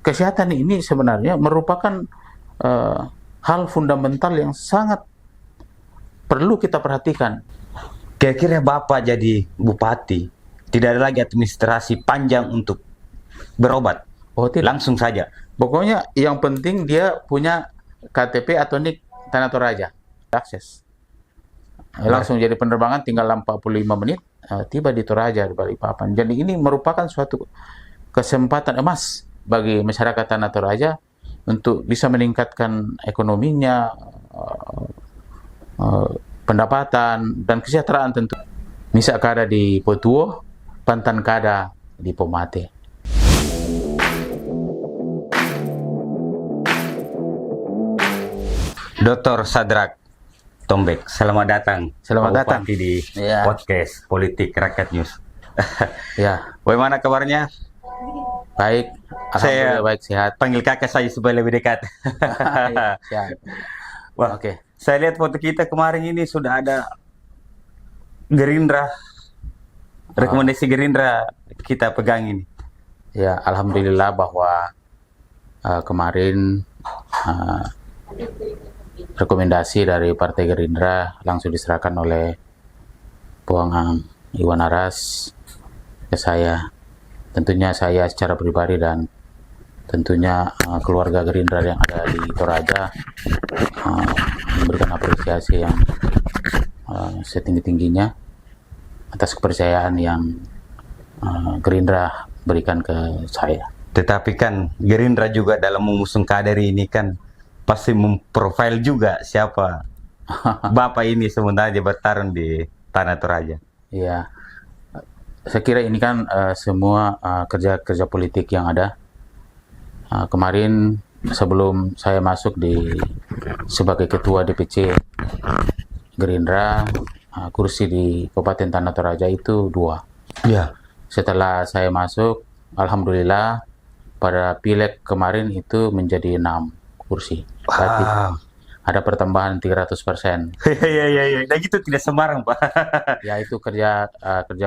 kesehatan ini sebenarnya merupakan hal fundamental yang sangat perlu kita perhatikan. Kira-kira Bapak jadi bupati, tidak ada lagi administrasi panjang untuk berobat. Oh tidak. Langsung saja. Pokoknya yang penting dia punya KTP atau NIK Tanah Toraja. Akses. Langsung jadi penerbangan tinggal 45 menit, tiba di Toraja, di Balikpapan. Jadi ini merupakan suatu kesempatan emas bagi masyarakat Tanah Toraja untuk bisa meningkatkan ekonominya, pendapatan, dan kesejahteraan tentu. Misa kada di Potuo, pantan kada di Pomate. Dr. Sadrak Tombek, selamat datang. Selamat datang di podcast Politik Rakyat News. Ya, Bagaimana kabarnya? baik. Saya Alhamdulillah baik, sehat. Panggil kakak saja supaya lebih dekat. Sehat. Wah, Oke. Saya lihat foto kita kemarin ini sudah ada Gerindra. Rekomendasi Gerindra kita pegang ini. Ya, alhamdulillah bahwa kemarin rekomendasi dari Partai Gerindra langsung diserahkan oleh Puang Iwan Aras ke saya. Tentunya saya secara pribadi dan tentunya keluarga Gerindra yang ada di Toraja memberikan apresiasi yang setinggi-tingginya atas kepercayaan yang Gerindra berikan ke saya. Tetapi kan Gerindra juga dalam mengusung kader ini kan pasti memprofil juga siapa Bapak ini sebenarnya bertarung di Tanah Toraja. Iya, saya kira ini kan semua kerja-kerja politik yang ada. Kemarin sebelum saya masuk sebagai ketua DPC Gerindra, kursi di Kabupaten Tanah Toraja itu 2. Iya. Setelah saya masuk, alhamdulillah pada pileg kemarin itu menjadi 6 kursi. Berarti ada pertambahan 300%. Iya. Dan itu tidak sembarang, Pak. Ya, itu kerja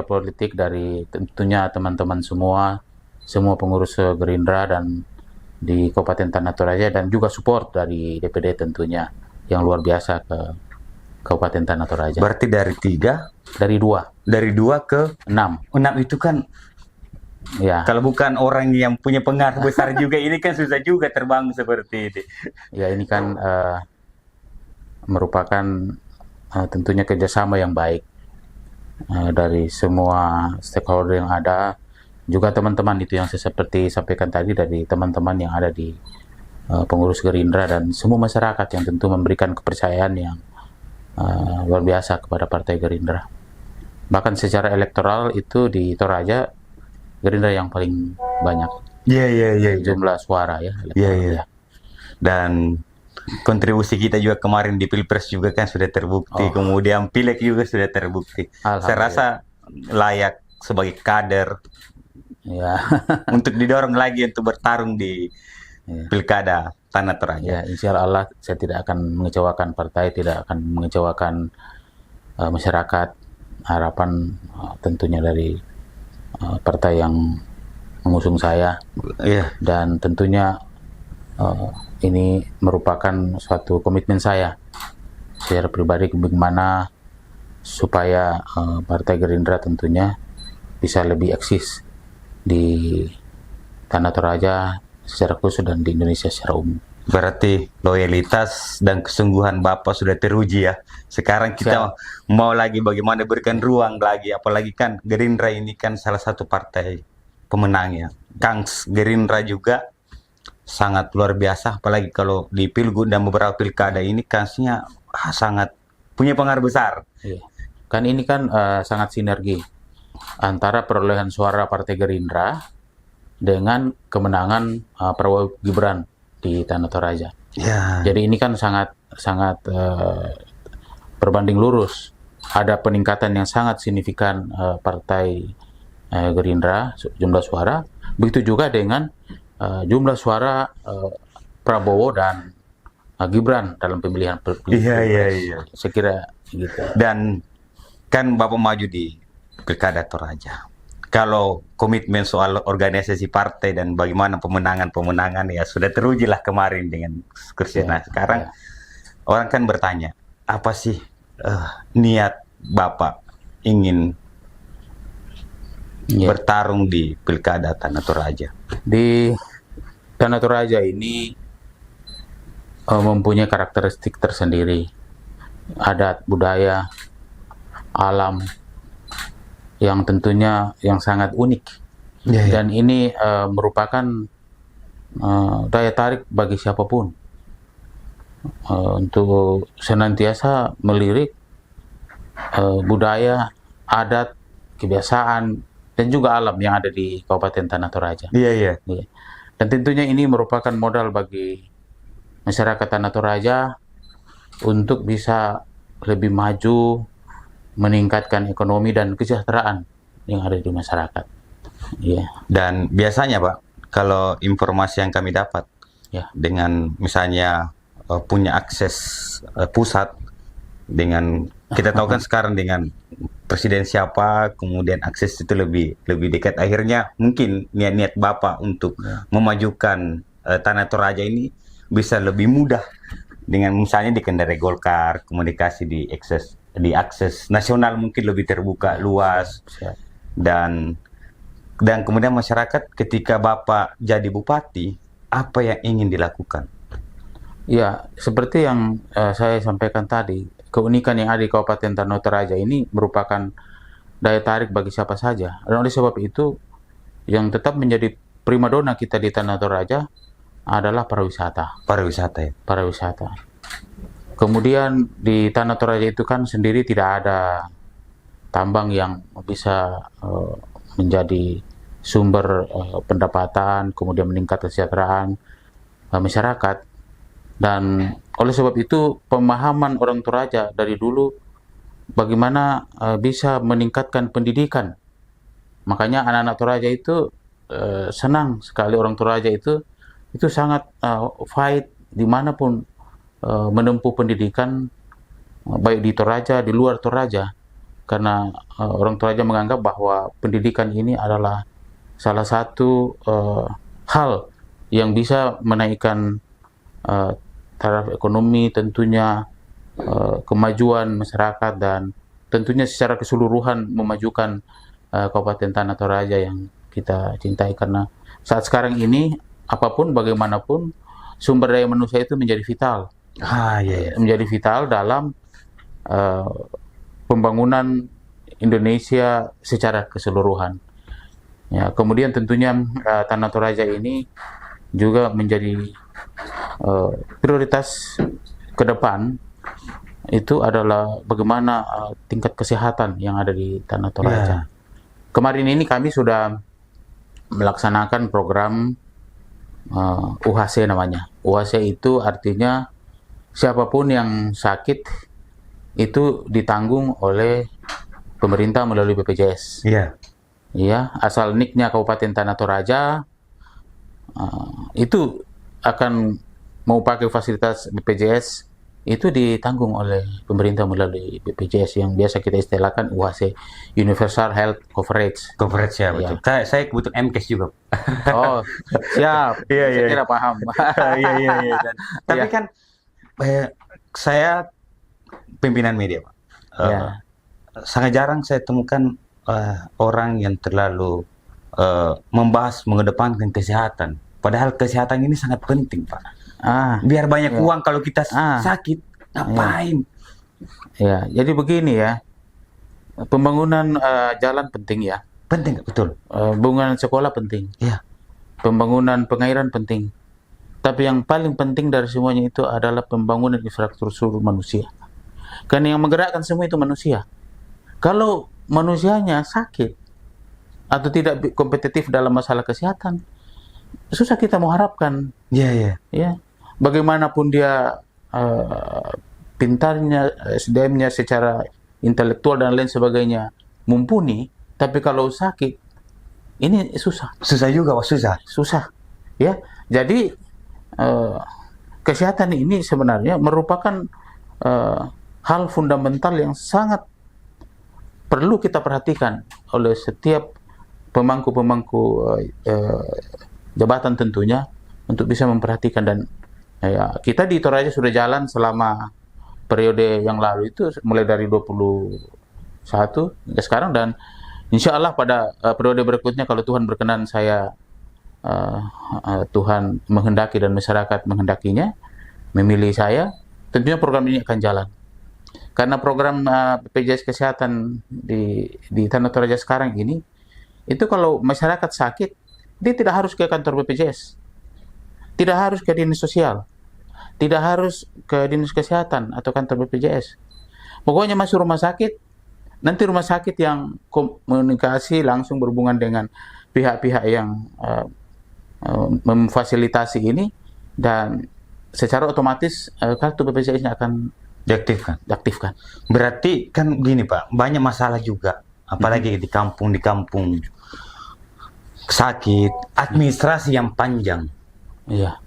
politik dari tentunya teman-teman semua pengurus Gerindra dan di Kabupaten Tanah Toraja, dan juga support dari DPD tentunya yang luar biasa ke Kabupaten Tanah Toraja. Berarti dari 3? Dari 2. Dari 2 ke 6. 6 itu kan Ya. kalau bukan orang yang punya pengaruh besar juga ini kan susah juga terbang seperti ini. Ya, ini kan merupakan tentunya kerjasama yang baik dari semua stakeholder yang ada, juga teman-teman itu yang saya seperti sampaikan tadi dari teman-teman yang ada di pengurus Gerindra dan semua masyarakat yang tentu memberikan kepercayaan yang luar biasa kepada Partai Gerindra. Bahkan secara elektoral itu di Toraja Gerindra yang paling banyak. Iya. Jumlah suara ya. Iya. Dan kontribusi kita juga kemarin di Pilpres juga kan sudah terbukti. Kemudian Pileg juga sudah terbukti. Saya rasa layak sebagai kader ya untuk didorong lagi untuk bertarung di Pilkada Tanah Toraja. Ya, insya Allah saya tidak akan mengecewakan partai, tidak akan mengecewakan masyarakat. Harapan tentunya dari partai yang mengusung saya. Dan tentunya ini merupakan suatu komitmen saya secara pribadi bagaimana supaya Partai Gerindra tentunya bisa lebih eksis di Tanah Toraja secara khusus dan di Indonesia secara umum. Berarti loyalitas dan kesungguhan Bapak sudah teruji ya. Sekarang kita mau lagi bagaimana berikan ruang lagi, apalagi kan Gerindra ini kan salah satu partai pemenangnya. Kangs Gerindra juga sangat luar biasa, apalagi kalau di Pilgub dan beberapa pilkada ini kansnya sangat punya pengaruh besar. Kan ini kan sangat sinergi antara perolehan suara Partai Gerindra dengan kemenangan Prabowo Gibran di Tanah Toraja. Jadi ini kan sangat berbanding lurus. Ada peningkatan yang sangat signifikan Partai Gerindra jumlah suara. Begitu juga dengan jumlah suara Prabowo dan Gibran dalam pemilihan. Iya. Saya kira gitu. Dan kan Bapak maju di Pilkada Toraja. kalau komitmen soal organisasi partai dan bagaimana pemenangan ya sudah teruji lah kemarin dengan kursi. Nah sekarang orang kan bertanya, apa sih niat Bapak ingin bertarung di Pilkada Tanah Toraja? Di Tanah Toraja ini mempunyai karakteristik tersendiri, adat, budaya, alam yang tentunya yang sangat unik. Dan ini merupakan daya tarik bagi siapapun untuk senantiasa melirik budaya, adat, kebiasaan, dan juga alam yang ada di Kabupaten Tanah Toraja. Dan tentunya ini merupakan modal bagi masyarakat Tanah Toraja untuk bisa lebih maju, meningkatkan ekonomi dan kesejahteraan yang ada di masyarakat. Dan biasanya Pak, kalau informasi yang kami dapat, dengan misalnya punya akses pusat, dengan kita tahu kan sekarang dengan presiden siapa, kemudian akses itu lebih dekat, akhirnya mungkin niat-niat Bapak untuk memajukan Tanah Toraja ini bisa lebih mudah dengan misalnya dikendarai Golkar, komunikasi di akses nasional mungkin lebih terbuka luas. Dan kemudian masyarakat ketika Bapak jadi bupati, apa yang ingin dilakukan? Ya, seperti yang saya sampaikan tadi, keunikan yang ada di Kabupaten Tanah Toraja ini merupakan daya tarik bagi siapa saja. Dan oleh sebab itu, yang tetap menjadi primadona kita di Tanah Toraja adalah pariwisata. Pariwisata. Kemudian di Tanah Toraja itu kan sendiri tidak ada tambang yang bisa menjadi sumber pendapatan, kemudian meningkat kesejahteraan masyarakat. Dan oleh sebab itu pemahaman orang Toraja dari dulu bagaimana bisa meningkatkan pendidikan. Makanya anak-anak Toraja itu senang sekali, orang Toraja itu sangat fight dimanapun menempuh pendidikan, baik di Toraja, di luar Toraja, karena orang Toraja menganggap bahwa pendidikan ini adalah salah satu hal yang bisa menaikkan taraf ekonomi, tentunya kemajuan masyarakat, dan tentunya secara keseluruhan memajukan Kabupaten Tanah Toraja yang kita cintai. Karena saat sekarang ini apapun bagaimanapun sumber daya manusia itu menjadi vital. Menjadi vital dalam pembangunan Indonesia secara keseluruhan. Kemudian tentunya Tanah Toraja ini juga menjadi prioritas ke depan, itu adalah bagaimana tingkat kesehatan yang ada di Tanah Toraja. Kemarin ini kami sudah melaksanakan program UHC namanya. UHC itu artinya siapapun yang sakit itu ditanggung oleh pemerintah melalui BPJS. Asal NIK-nya Kabupaten Tanah Toraja itu akan mau pakai fasilitas BPJS, itu ditanggung oleh pemerintah melalui BPJS yang biasa kita istilahkan UHC, Universal Health Coverage. Betul. Saya kebetulan MKes juga. Oh, siap. Saya kira paham. Tapi kan saya pimpinan media, Pak. Sangat jarang saya temukan orang yang terlalu membahas mengedepankan kesehatan. Padahal kesehatan ini sangat penting, Pak. Biar banyak uang kalau kita sakit, ngapain? Jadi begini ya, pembangunan jalan penting ya. Penting, betul. Pembangunan sekolah penting. Pembangunan pengairan penting. Tapi yang paling penting dari semuanya itu adalah pembangunan infrastruktur manusia. Karena yang menggerakkan semua itu manusia. Kalau manusianya sakit atau tidak kompetitif dalam masalah kesehatan, susah kita mengharapkan. Bagaimanapun dia pintarnya, SDM-nya secara intelektual dan lain sebagainya mumpuni, tapi kalau sakit ini susah. Susah juga, susah. Jadi kesehatan ini sebenarnya merupakan hal fundamental yang sangat perlu kita perhatikan oleh setiap pemangku-pemangku jabatan tentunya untuk bisa memperhatikan. Dan kita di Toraja sudah jalan selama periode yang lalu itu mulai dari 21 hingga sekarang, dan insya Allah pada periode berikutnya kalau Tuhan berkenan, Tuhan menghendaki dan masyarakat menghendakinya memilih saya, tentunya program ini akan jalan. Karena program BPJS Kesehatan di Tanah Toraja sekarang ini, itu kalau masyarakat sakit, dia tidak harus ke kantor BPJS, tidak harus ke dinas sosial, tidak harus ke dinas kesehatan atau kantor BPJS. Pokoknya masuk rumah sakit, nanti rumah sakit yang komunikasi langsung berhubungan dengan pihak-pihak yang memfasilitasi ini, dan secara otomatis kartu BPJS-nya akan diaktifkan. Berarti kan gini Pak, banyak masalah juga, apalagi di kampung sakit, administrasi yang panjang. Iya.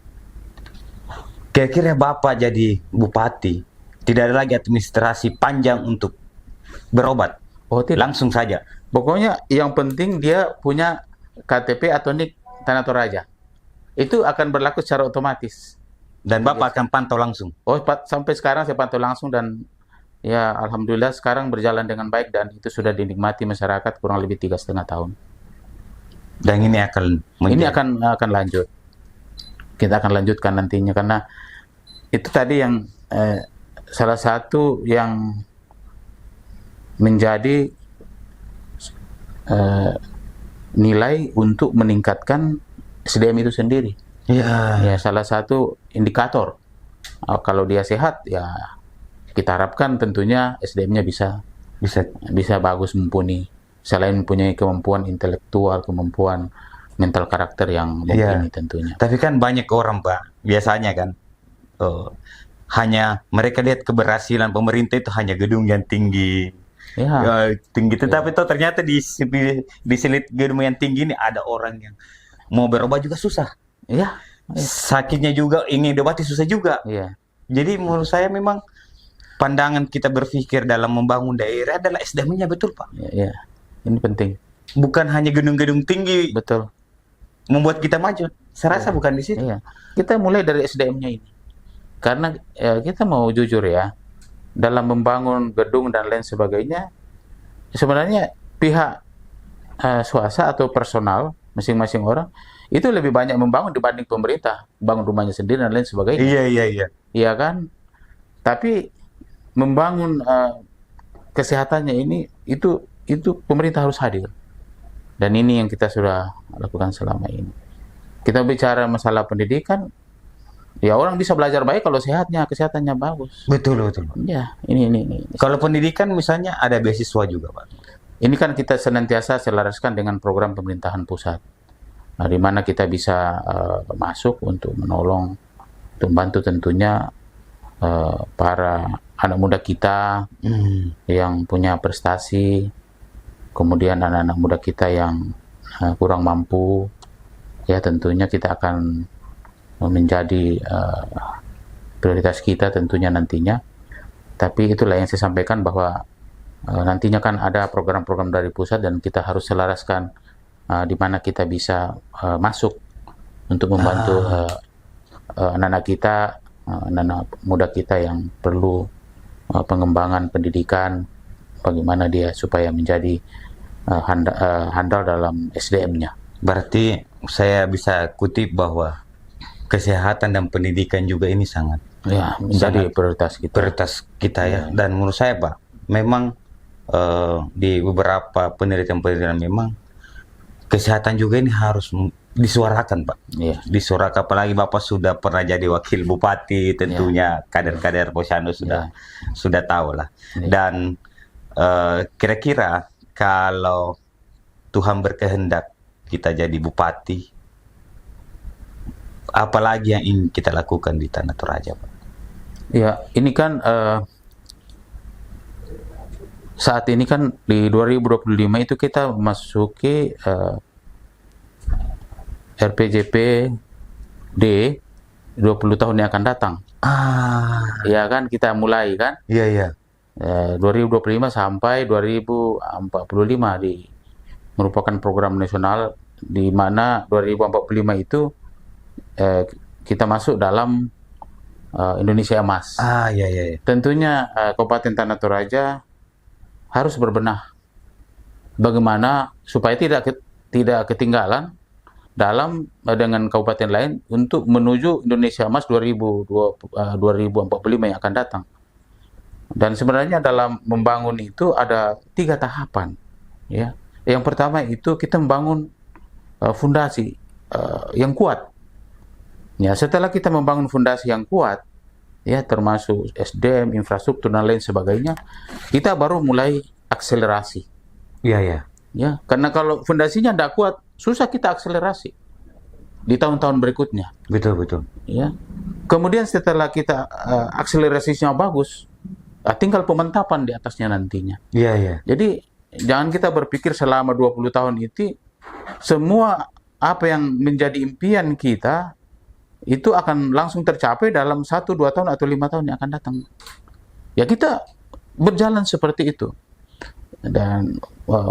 Kira-kira Bapak jadi bupati, tidak ada lagi administrasi panjang untuk berobat. Oh, tidak. Langsung saja. Pokoknya yang penting dia punya KTP atau NIK Tanah Toraja. Itu akan berlaku secara otomatis. Dan Bapak akan pantau langsung. Oh, sampai sekarang saya pantau langsung, dan ya alhamdulillah sekarang berjalan dengan baik, dan itu sudah dinikmati masyarakat kurang lebih 3,5 tahun. Dan ini akan lanjut. Kita akan lanjutkan nantinya, karena itu tadi yang salah satu yang menjadi nilai untuk meningkatkan SDM itu sendiri. Ya, salah satu indikator. Kalau dia sehat, ya kita harapkan tentunya SDM-nya bisa bagus, mumpuni. Selain mempunyai kemampuan intelektual, kemampuan mental karakter yang mumpuni tentunya. Tapi kan banyak orang Pak, biasanya kan hanya mereka lihat keberhasilan pemerintah itu hanya gedung yang tinggi. Tinggi, tetapi ternyata di selit gedung yang tinggi ini ada orang yang mau berobat juga susah. Sakitnya juga ingin diobati susah juga. Jadi menurut saya memang pandangan kita berpikir dalam membangun daerah adalah SDM-nya, betul Pak. Ini penting. Bukan hanya gedung-gedung tinggi. Betul. Membuat kita maju. Saya rasa bukan di situ. Kita mulai dari SDM-nya ini. Karena kita mau jujur ya, dalam membangun gedung dan lain sebagainya, sebenarnya pihak swasta atau personal masing-masing orang itu lebih banyak membangun dibanding pemerintah, bangun rumahnya sendiri dan lain sebagainya. Iya kan? Tapi membangun kesehatannya ini itu pemerintah harus hadir. Dan ini yang kita sudah lakukan selama ini. Kita bicara masalah pendidikan, ya orang bisa belajar baik kalau kesehatannya bagus. Betul. Ya, ini. Kalau pendidikan misalnya ada beasiswa juga Pak. Ini kan kita senantiasa selaraskan dengan program pemerintahan pusat. Nah, di mana kita bisa masuk untuk menolong, untuk membantu tentunya para anak muda kita yang punya prestasi, kemudian anak-anak muda kita yang kurang mampu, ya tentunya kita akan menjadi prioritas kita tentunya nantinya. Tapi itulah yang saya sampaikan, bahwa nantinya kan ada program-program dari pusat dan kita harus selaraskan di mana kita bisa masuk untuk membantu anak-anak kita, anak-anak muda kita yang perlu pengembangan pendidikan, bagaimana dia supaya menjadi handal dalam SDM-nya. Berarti saya bisa kutip bahwa kesehatan dan pendidikan juga ini sangat menjadi prioritas kita. Dan menurut saya Pak, memang di beberapa penelitian memang kesehatan juga ini harus disuarakan Pak. Disuarakan, apalagi Bapak sudah pernah jadi wakil bupati, tentunya kader-kader Posyandu sudah tahu lah. Dan kira-kira kalau Tuhan berkehendak kita jadi bupati, apalagi yang ingin kita lakukan di Tanah Toraja Pak? Ya, ini kan saat ini kan di 2025 itu kita memasuki RPJP D 20 tahun yang akan datang. Ya kan, kita mulai kan? 2025 sampai 2045 merupakan program nasional di mana 2045 itu kita masuk dalam Indonesia Emas. Iya, iya, iya. Tentunya Kabupaten Tanah Toraja harus berbenah bagaimana supaya tidak ketinggalan dalam dengan kabupaten lain untuk menuju Indonesia Emas 2045 yang akan datang. Dan sebenarnya dalam membangun itu ada 3 tahapan. Ya, yang pertama itu kita membangun fondasi yang kuat. Ya, setelah kita membangun fondasi yang kuat, ya termasuk SDM, infrastruktur dan lain sebagainya, kita baru mulai akselerasi. Iya, iya. Ya, karena kalau fondasinya tidak kuat, susah kita akselerasi di tahun-tahun berikutnya. Betul, betul. Ya. Kemudian setelah kita akselerasinya bagus, tinggal pemantapan di atasnya nantinya. Iya, iya. Jadi jangan kita berpikir selama 20 tahun itu semua apa yang menjadi impian kita itu akan langsung tercapai dalam 1, 2 tahun atau 5 tahun yang akan datang. Ya kita berjalan seperti itu. Dan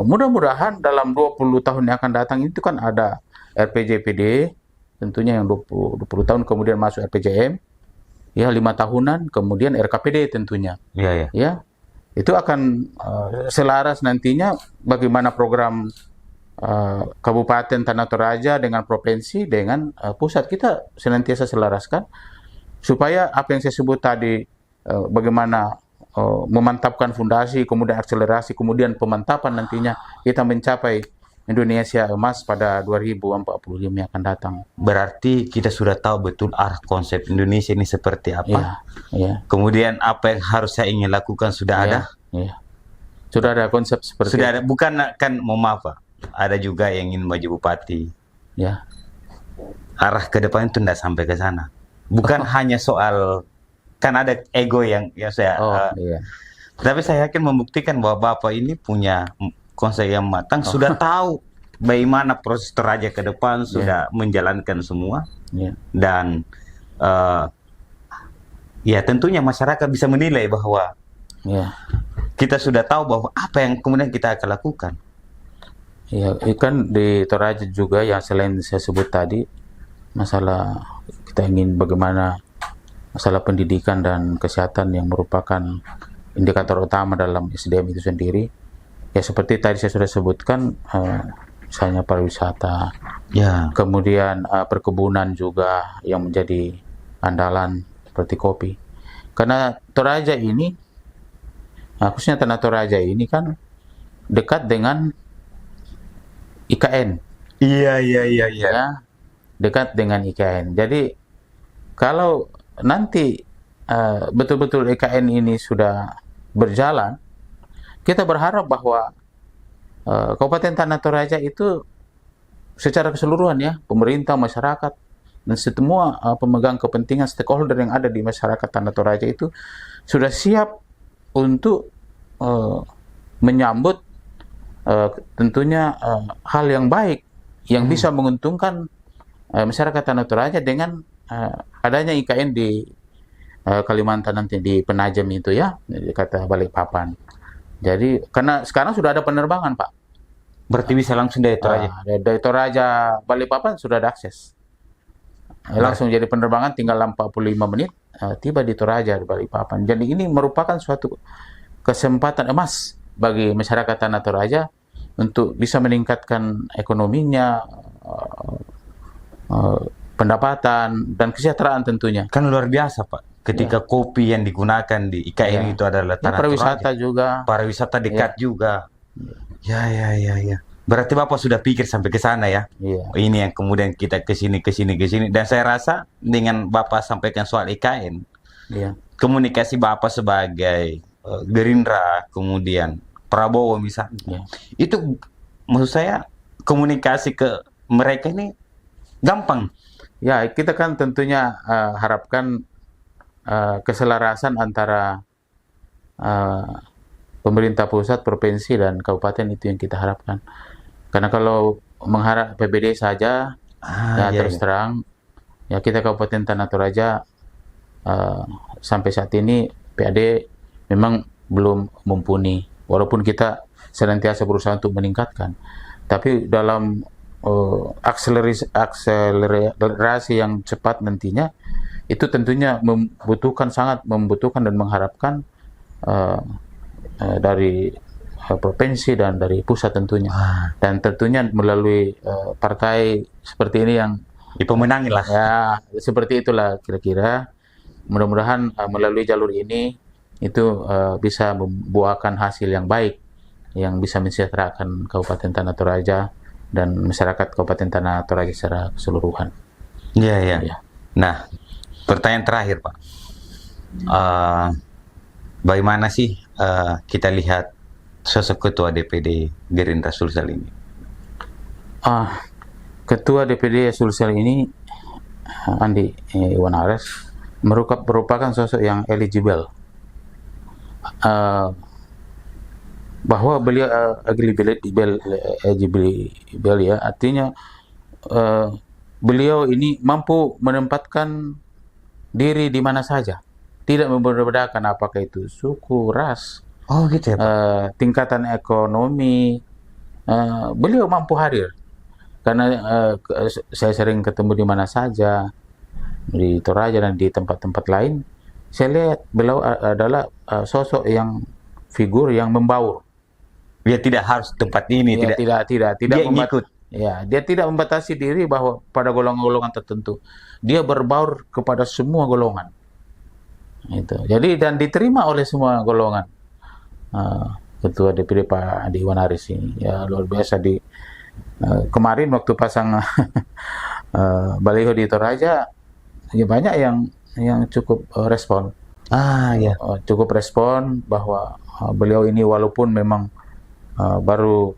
mudah-mudahan dalam 20 tahun yang akan datang itu kan ada RPJPD, tentunya yang 20 tahun, kemudian masuk RPJM, ya 5 tahunan, kemudian RKPD tentunya. Iya, iya. Ya, itu akan selaras nantinya bagaimana program Kabupaten Tanah Toraja dengan provinsi dengan pusat, kita senantiasa selaraskan supaya apa yang saya sebut tadi, bagaimana memantapkan fondasi, kemudian akselerasi, kemudian pemantapan nantinya kita mencapai Indonesia Emas pada 2045 yang akan datang. Berarti kita sudah tahu betul arah konsep Indonesia ini seperti apa. Ya, ya. Kemudian apa yang harus saya ingin lakukan sudah ada. Ya. Sudah ada konsep seperti Sudah ada, bukan kan mau maaf Pak, ada juga yang ingin maju bupati. Ya. Arah ke depan itu tidak sampai ke sana. Bukan hanya soal, kan ada ego yang saya. Iya. Tapi saya yakin membuktikan bahwa Bapak ini punya konsep yang matang, sudah tahu bagaimana proses Toraja ke depan, sudah menjalankan semua. Dan ya tentunya masyarakat bisa menilai bahwa kita sudah tahu bahwa apa yang kemudian kita akan lakukan. Ya, kan di Toraja juga yang selain saya sebut tadi, masalah kita ingin bagaimana masalah pendidikan dan kesehatan yang merupakan indikator utama dalam SDM itu sendiri. Ya seperti tadi saya sudah sebutkan, misalnya pariwisata, kemudian perkebunan juga yang menjadi andalan seperti kopi. Karena Toraja ini, khususnya Tanah Toraja ini kan dekat dengan IKN. Iya. Ya, dekat dengan IKN. Jadi kalau nanti betul-betul IKN ini sudah berjalan, kita berharap bahwa Kabupaten Tanah Toraja itu secara keseluruhan ya, pemerintah, masyarakat, dan semua pemegang kepentingan stakeholder yang ada di masyarakat Tanah Toraja itu sudah siap untuk menyambut tentunya hal yang baik yang bisa menguntungkan masyarakat Tanah Toraja dengan adanya IKN di Kalimantan nanti, di Penajam itu ya, kata Balikpapan. Jadi karena sekarang sudah ada penerbangan Pak, berarti bisa langsung dari Toraja. Dari Toraja Balikpapan sudah ada akses, langsung jadi penerbangan, tinggal 45 menit tiba di Toraja di Balikpapan. Jadi ini merupakan suatu kesempatan emas bagi masyarakat Tanah Toraja untuk bisa meningkatkan ekonominya, pendapatan dan kesejahteraan tentunya. Kan luar biasa Pak. Ketika kopi yang digunakan di IKN itu adalah Tanah pariwisata Toraja. juga. Pariwisata dekat juga. Ya. Berarti Bapak sudah pikir sampai ke sana ya. Ini yang kemudian kita ke sini. Dan saya rasa dengan Bapak sampaikan soal IKN, komunikasi Bapak sebagai Gerindra, kemudian Prabowo misalnya, itu maksud saya komunikasi ke mereka ini gampang. Ya, kita kan tentunya harapkan keselarasan antara pemerintah pusat, provinsi, dan kabupaten, itu yang kita harapkan. Karena kalau mengharap PBD saja, terus terang, ya kita Kabupaten Tanah Toraja sampai saat ini PAD memang belum mumpuni, walaupun kita senantiasa berusaha untuk meningkatkan. Tapi dalam akselerasi yang cepat nantinya, itu tentunya sangat membutuhkan dan mengharapkan dari provinsi dan dari pusat tentunya. Dan tentunya melalui partai seperti ini yang dipemenangi lah. Ya, seperti itulah kira-kira. Mudah-mudahan melalui jalur ini itu bisa membuahkan hasil yang baik, yang bisa mensejahterakan Kabupaten Tanah Toraja dan masyarakat Kabupaten Tanah Toraja secara keseluruhan. Iya, iya. Ya. Nah, pertanyaan terakhir, Pak. Bagaimana sih kita lihat sosok Ketua DPD Gerindra Sulsel ini? Ketua DPD Sulsel ini, Andi Iwan Ares, merupakan sosok yang eligible. Bahwa beliau eligible ya, artinya beliau ini mampu menempatkan diri di mana saja, tidak membedakan apakah itu suku, ras, Oh gitu ya, Pak. tingkatan ekonomi. Beliau mampu hadir karena saya sering ketemu di mana saja, di Toraja dan di tempat-tempat lain. Saya lihat beliau adalah sosok yang figur yang membaur. Dia tidak harus tempat ini, Ya, tidak dia ngikut. Ya, dia tidak membatasi diri bahwa pada golongan-golongan tertentu. Dia berbaur kepada semua golongan. Itu. Jadi dan diterima oleh semua golongan. Ketua DPD Pak Andi Iwan Aris ini, ya luar biasa. Di kemarin waktu pasang baliho di Toraja, ya banyak yang cukup respon. Ya. Cukup respon bahwa beliau ini walaupun memang baru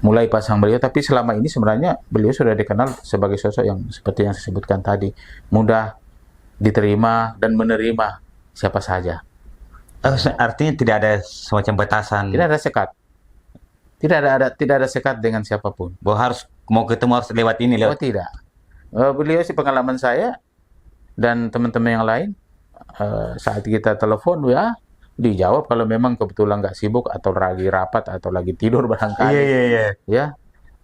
mulai pasang beliau, tapi selama ini sebenarnya beliau sudah dikenal sebagai sosok yang seperti yang saya sebutkan tadi, mudah diterima dan menerima siapa saja. Artinya tidak ada semacam batasan. Tidak ada sekat. Tidak ada sekat dengan siapapun. Bahwa mau ketemu harus lewat ini Oh tidak. Beliau sih, pengalaman saya dan teman-teman yang lain, saat kita telepon ya dijawab kalau memang kebetulan nggak sibuk atau lagi rapat atau lagi tidur barangkali. Iya. Ya,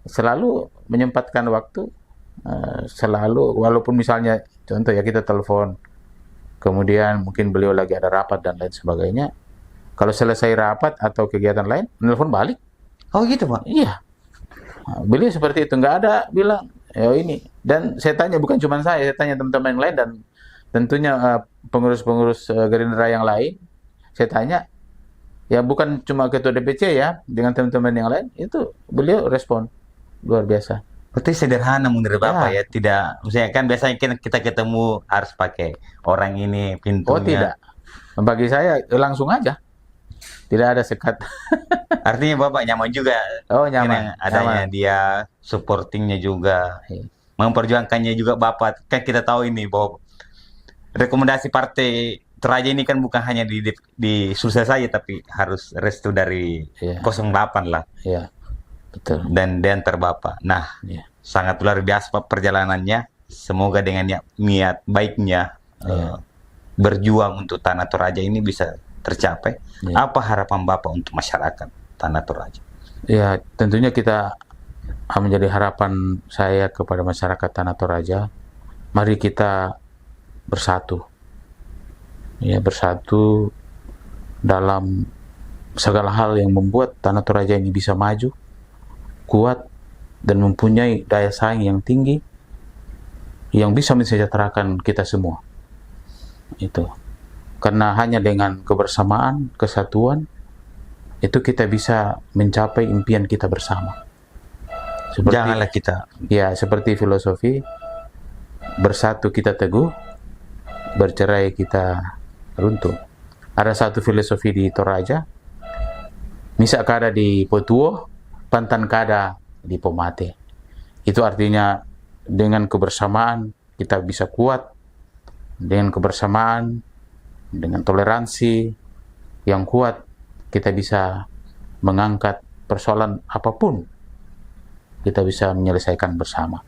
selalu menyempatkan waktu, selalu, walaupun misalnya contoh ya kita telepon, kemudian mungkin beliau lagi ada rapat dan lain sebagainya. Kalau selesai rapat atau kegiatan lain, menelpon balik. Oh gitu, Pak? Iya. Beliau seperti itu, nggak ada bilang, ya ini. Dan saya tanya, bukan cuma saya tanya teman-teman yang lain dan tentunya pengurus-pengurus Gerindra yang lain. Saya tanya, ya bukan cuma Ketua DPC ya, dengan teman-teman yang lain, itu beliau respon luar biasa. Berarti sederhana menurut Bapak ya, tidak, misalnya kan biasanya kita ketemu harus pakai orang ini pintunya. Oh tidak, bagi saya langsung aja, tidak ada sekat. Artinya Bapak nyaman juga. Oh nyaman. Adanya nyaman. Dia supportingnya juga, memperjuangkannya juga Bapak. Kan kita tahu ini bahwa rekomendasi partai Toraja ini kan bukan hanya di Sulsel saja, tapi harus restu dari 08 lah. Iya, betul. Dan antar Bapak. Nah, sangat luar biasa Pak perjalanannya. Semoga dengan niat baiknya berjuang untuk Tanah Toraja ini bisa tercapai. Apa harapan Bapak untuk masyarakat Tanah Toraja? Ya, tentunya kita menjadi harapan saya kepada masyarakat Tanah Toraja. Mari kita bersatu. Ya, bersatu dalam segala hal yang membuat Tanah Toraja ini bisa maju, kuat, dan mempunyai daya saing yang tinggi, yang bisa mensejahterakan kita semua. Itu. Karena hanya dengan kebersamaan, kesatuan, itu kita bisa mencapai impian kita bersama. Janganlah kita. Ya, seperti filosofi, bersatu kita teguh, bercerai kita runtuh. Ada satu filosofi di Toraja, misa kada di Potuo, pantan kada di Pomate. Itu artinya dengan kebersamaan kita bisa kuat, dengan kebersamaan, dengan toleransi yang kuat, kita bisa mengangkat persoalan apapun, kita bisa menyelesaikan bersama.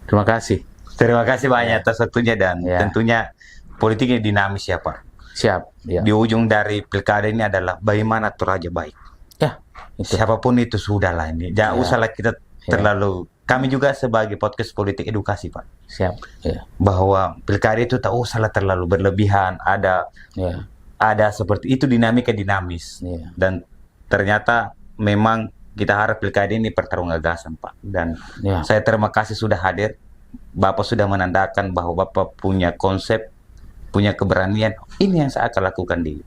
Terima kasih. Terima kasih banyak atas waktunya dan tentunya politiknya dinamis ya Pak. Siap. Ya. Di ujung dari pilkada ini adalah bagaimana Toraja baik. Ya. siapapun itu sudahlah ini. Jangan usahlah kita terlalu. Kami juga sebagai podcast politik edukasi, Pak. Siap. Ya. Bahwa pilkada itu tak usahlah terlalu berlebihan. Ada seperti itu dinamika dinamis. Dan ternyata memang kita harap pilkada ini pertarungan gagasan, Pak. Dan saya terima kasih sudah hadir. Bapak sudah menandakan bahwa Bapak punya konsep, punya keberanian. Ini yang saya akan lakukan di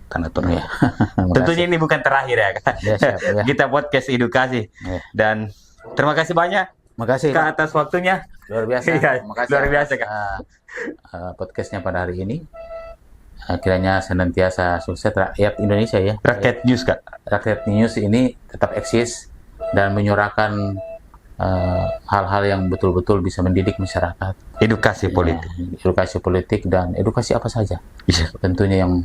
Tanah Toraja. Tentunya ini bukan terakhir ya, Kak. Siap. Kita podcast edukasi. Dan terima kasih banyak. Makasih Kak atas waktunya. Luar biasa. Makasih luar biasa, Kak. Podcastnya pada hari ini. Kiranya senantiasa sukses rakyat Indonesia ya. Rakyat News, Kak. Rakyat News ini tetap eksis dan menyuarakan hal-hal yang betul-betul bisa mendidik masyarakat. Edukasi politik. Edukasi politik dan edukasi apa saja. Tentunya yang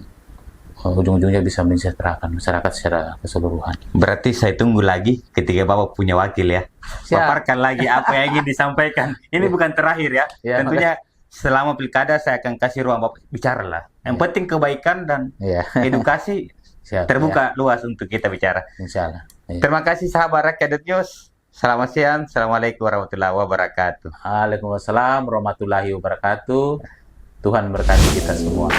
ujung-ujungnya bisa mensejahterakan masyarakat secara keseluruhan. Berarti saya tunggu lagi ketika Bapak punya wakil ya. Paparkan lagi apa yang ingin disampaikan. Ini bukan terakhir ya. Tentunya selama pilkada saya akan kasih ruang Bapak bicara lah. Yang penting kebaikan dan edukasi terbuka luas untuk kita bicara. Insya Allah. Terima kasih sahabat Rakyat News. Selamat siang. Assalamualaikum warahmatullahi wabarakatuh. Waalaikumsalam warahmatullahi wabarakatuh. Tuhan berkati kita semua.